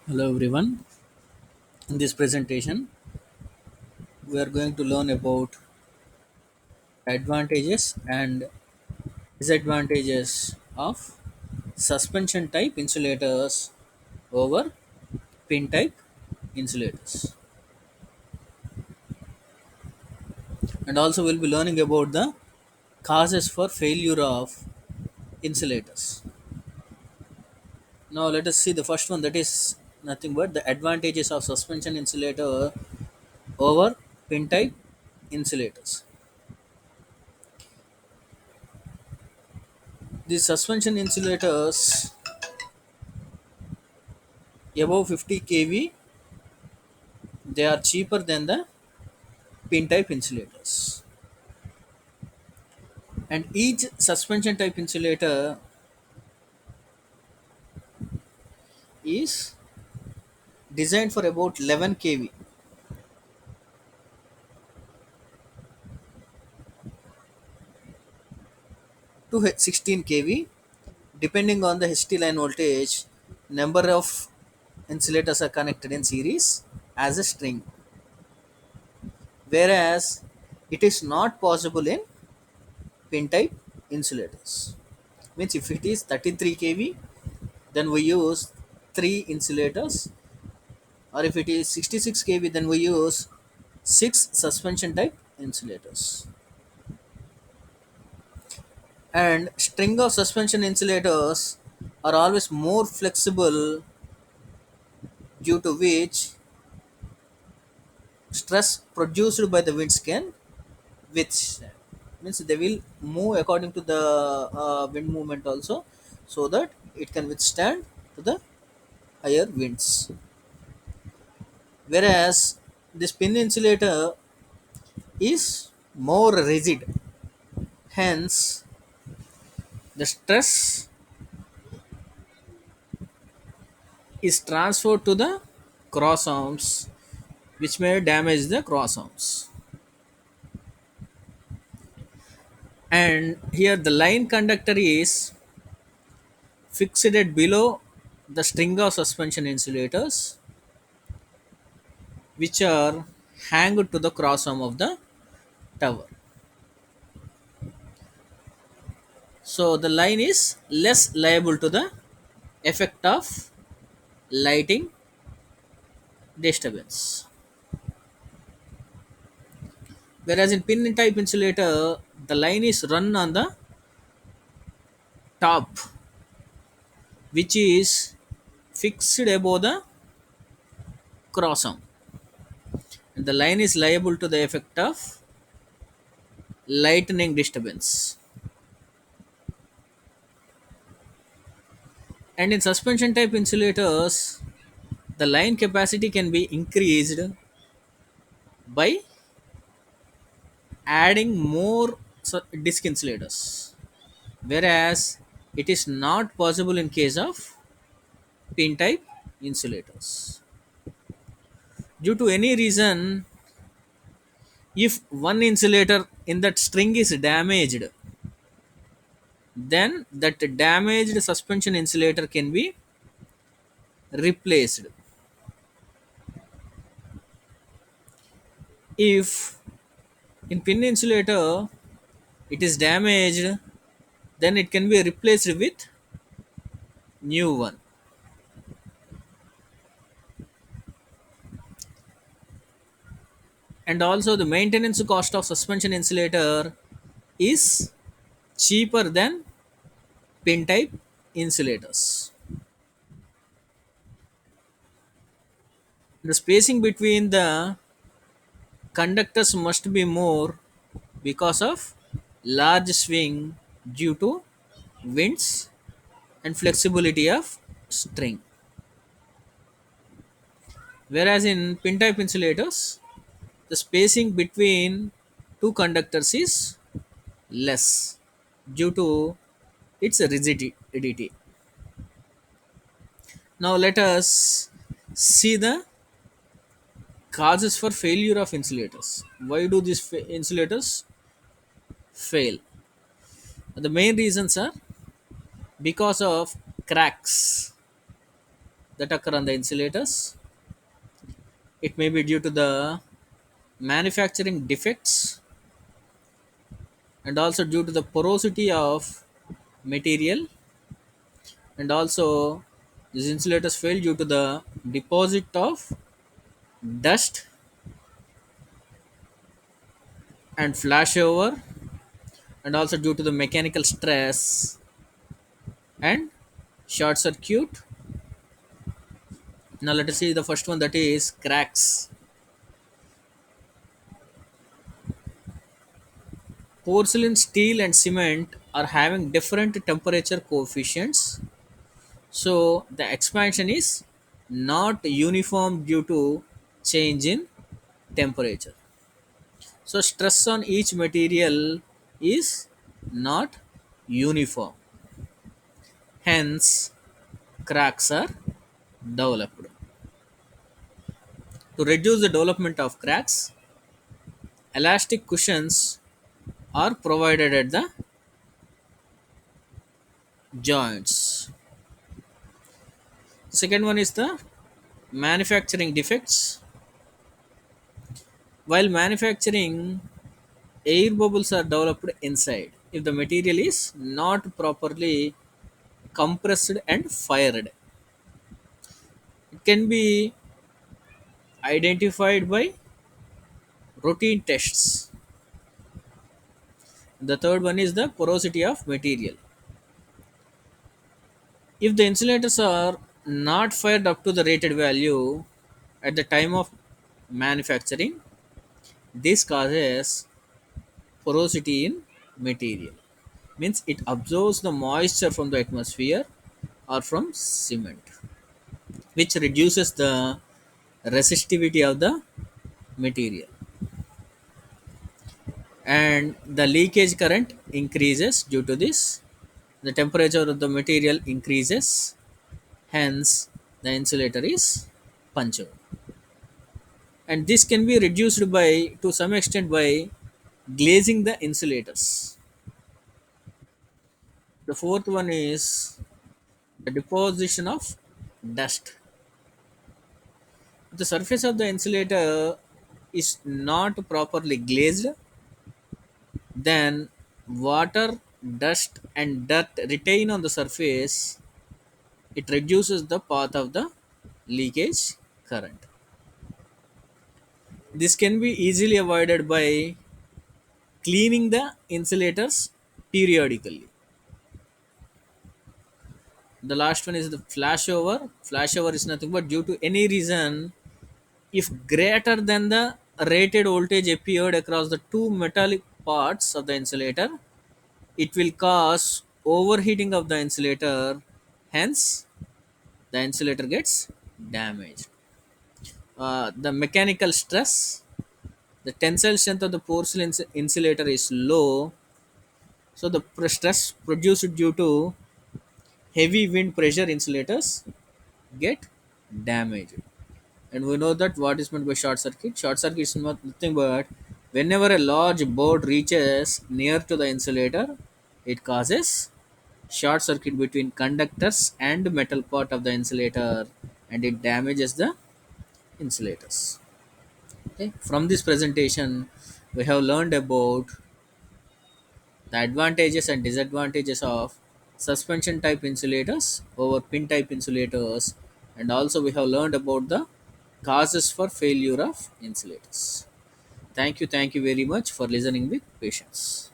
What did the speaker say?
Hello everyone. In this presentation, we are going to learn about advantages and disadvantages of suspension type insulators over pin type insulators. And also we'll be learning about the causes for failure of insulators. Now let us see the first one, that is nothing but the advantages of suspension insulator over pin type insulators. These suspension insulators above 50 kV, they are cheaper than the pin type insulators, and each suspension type insulator is designed for about 11 kV to 16 kV, depending on the HT line voltage. Number of insulators are connected in series as a string, whereas it is not possible in pin type insulators. Means if it is 33 kV, then we use 3 insulators, or if it is 66 kV, then we use 6 suspension type insulators. And string of suspension insulators are always more flexible, due to which stress produced by the winds can withstand. Means they will move according to the wind movement also, so that it can withstand to the higher winds. Whereas this pin insulator is more rigid, hence the stress is transferred to the cross arms, which may damage the cross arms. And here the line conductor is fixed at below the string of suspension insulators, which are hanged to the cross arm of the tower. So the line is less liable to the effect of lighting disturbance. Whereas in pin type insulator, the line is run on the top, which is fixed above the cross arm. And the line is liable to the effect of lightning disturbance. And in suspension type insulators, the line capacity can be increased by adding more disc insulators, whereas it is not possible in case of pin type insulators. Due to any reason, if one insulator in that string is damaged, then that damaged suspension insulator can be replaced. If in pin insulator it is damaged, then it can be replaced with new one. And also the maintenance cost of suspension insulator is cheaper than pin type insulators. The spacing between the conductors must be more because of large swing due to winds and flexibility of string. Whereas in pin type insulators, the spacing between two conductors is less due to its rigidity. Now let us see the causes for failure of insulators. Why do these insulators fail? The main reasons are because of cracks that occur on the insulators. It may be due to the manufacturing defects and also due to the porosity of material, and also these insulators fail due to the deposit of dust and flashover, and also due to the mechanical stress and short circuit. Now let us see the first one, that is cracks. Porcelain, steel and cement are having different temperature coefficients, so the expansion is not uniform due to change in temperature. So stress on each material is not uniform. Hence, cracks are developed. To reduce the development of cracks, elastic cushions are provided at the joints. The second one is the manufacturing defects. While manufacturing, air bubbles are developed inside if the material is not properly compressed and fired. It can be identified by routine tests. The third one is the porosity of material. If the insulators are not fired up to the rated value at the time of manufacturing, this causes porosity in material. Means it absorbs the moisture from the atmosphere or from cement, which reduces the resistivity of the material, and the leakage current increases due to this. The temperature of the material increases, hence the insulator is punctured. And this can be reduced by to some extent by glazing the insulators. The fourth one is the deposition of dust. If the surface of the insulator is not properly glazed, then water, dust and dirt retain on the surface. It reduces the path of the leakage current. This can be easily avoided by cleaning the insulators periodically. The last one is the flashover. Flashover is nothing but due to any reason, if greater than the rated voltage appeared across the two metallic parts of the insulator, it will cause overheating of the insulator. Hence, the insulator gets damaged. The mechanical stress, the tensile strength of the porcelain insulator is low, so the stress produced due to heavy wind pressure insulators get damaged. And we know that what is meant by short circuit. Short circuit is nothing but whenever a large board reaches near to the insulator, it causes short circuit between conductors and metal part of the insulator, and it damages the insulators. Okay. From this presentation, we have learned about the advantages and disadvantages of suspension type insulators over pin type insulators, and also we have learned about the causes for failure of insulators. Thank you very much for listening with patience.